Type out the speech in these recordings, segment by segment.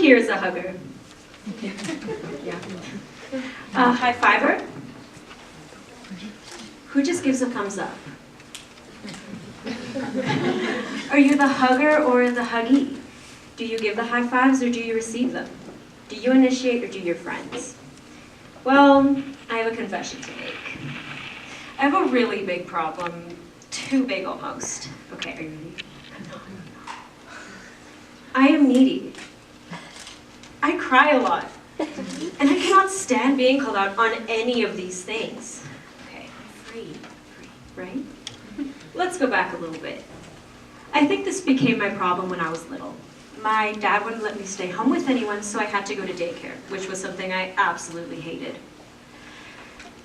here is a hugger? Yeah. A high fiver? Who just gives a thumbs up? Are you the hugger or the huggee? Do you give the high fives or do you receive them? Do you initiate or do your friends? Well, I have a confession to make. I have a really big problem. Too big almost. Okay, are you ready? I am needy. I cry a lot. And I cannot stand being called out on any of these things. Okay, I'm free, right? Let's go back a little bit. I think this became my problem when I was little. My dad wouldn't let me stay home with anyone, so I had to go to daycare, which was something I absolutely hated.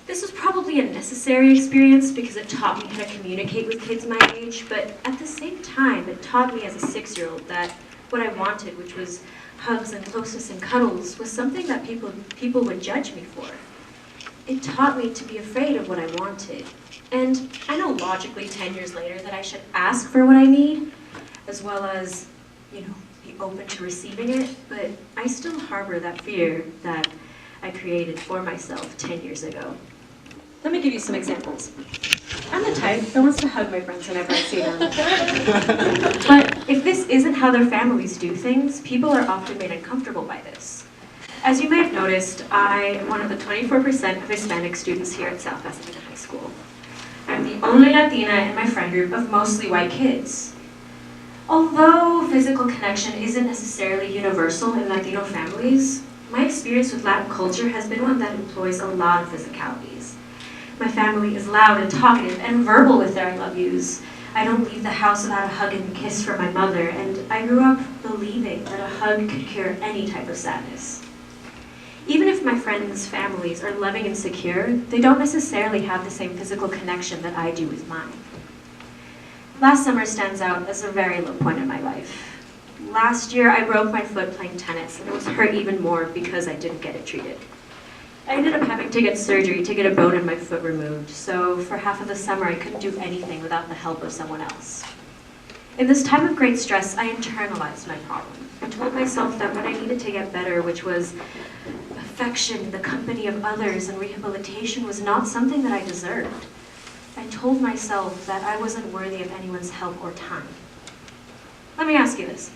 This was probably a necessary experience because it taught me how to communicate with kids my age, but at the same time, it taught me as a 6-year-old that what I wanted, which was hugs and closeness and cuddles, was something that people would judge me for. It taught me to be afraid of what I wanted. And I know logically 10 years later that I should ask for what I need, as well as, be open to receiving it, but I still harbor that fear that I created for myself 10 years ago. Let me give you some examples. I'm the type that wants to hug my friends whenever I see them. But if this isn't how their families do things, people are often made uncomfortable by this. As you may have noticed, I am one of the 24% of Hispanic students here at South Pasadena High School. I'm the only Latina in my friend group of mostly white kids. Although physical connection isn't necessarily universal in Latino families, my experience with Latin culture has been one that employs a lot of physicalities. My family is loud and talkative and verbal with their I love yous. I don't leave the house without a hug and kiss from my mother, and I grew up believing that a hug could cure any type of sadness. Even if my friends' families are loving and secure, they don't necessarily have the same physical connection that I do with mine. Last summer stands out as a very low point in my life. Last year, I broke my foot playing tennis, and it was hurt even more because I didn't get it treated. I ended up having to get surgery to get a bone in my foot removed, so for half of the summer, I couldn't do anything without the help of someone else. In this time of great stress, I internalized my problem. I told myself that what I needed to get better, which was affection, the company of others, and rehabilitation, was not something that I deserved. I told myself that I wasn't worthy of anyone's help or time. Let me ask you this.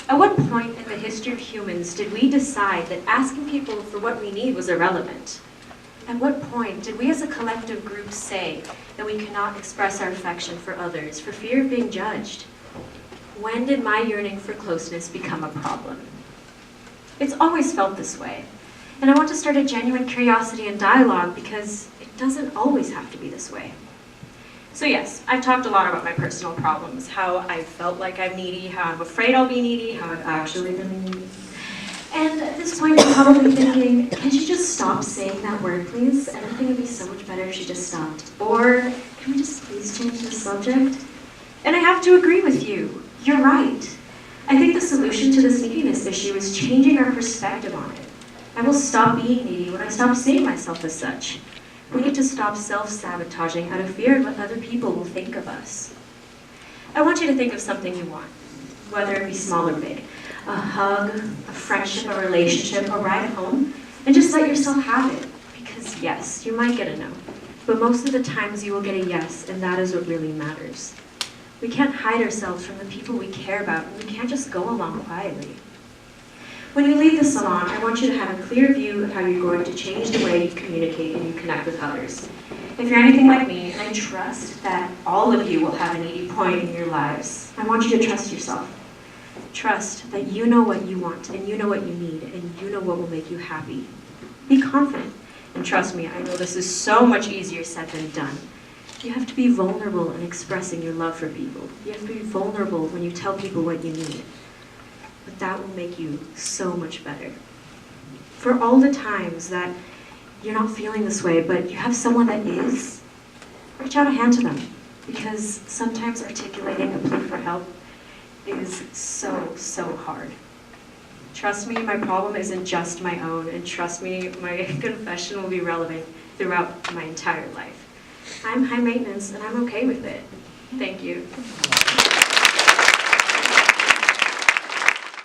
At what point in the history of humans did we decide that asking people for what we need was irrelevant? At what point did we as a collective group say that we cannot express our affection for others for fear of being judged? When did my yearning for closeness become a problem? It's always felt this way, and I want to start a genuine curiosity and dialogue because it doesn't always have to be this way. So yes, I've talked a lot about my personal problems, how I felt like I'm needy, how I'm afraid I'll be needy, how I've actually been needy. And at this point, you're probably thinking, can she just stop saying that word, please? Everything would be so much better if she just stopped. Or can we just please change the subject? And I have to agree with you. You're right. I think the solution to this neediness issue is changing our perspective on it. I will stop being needy when I stop seeing myself as such. We need to stop self-sabotaging out of fear of what other people will think of us. I want you to think of something you want, whether it be small or big. A hug, a friendship, a relationship, a ride home, and just let yourself have it. Because yes, you might get a no, but most of the times you will get a yes, and that is what really matters. We can't hide ourselves from the people we care about, and we can't just go along quietly. When you leave the salon, I want you to have a clear view of how you're going to change the way you communicate and you connect with others. If you're anything like me, and I trust that all of you will have a needy point in your lives, I want you to trust yourself. Trust that you know what you want, and you know what you need, and you know what will make you happy. Be confident, and trust me, I know this is so much easier said than done. You have to be vulnerable in expressing your love for people. You have to be vulnerable when you tell people what you need. But that will make you so much better. For all the times that you're not feeling this way, but you have someone that is, reach out a hand to them. Because sometimes articulating a plea for help is so hard. Trust me, my problem isn't just my own, and trust me, my confession will be relevant throughout my entire life. I'm high maintenance, and I'm okay with it. Thank you.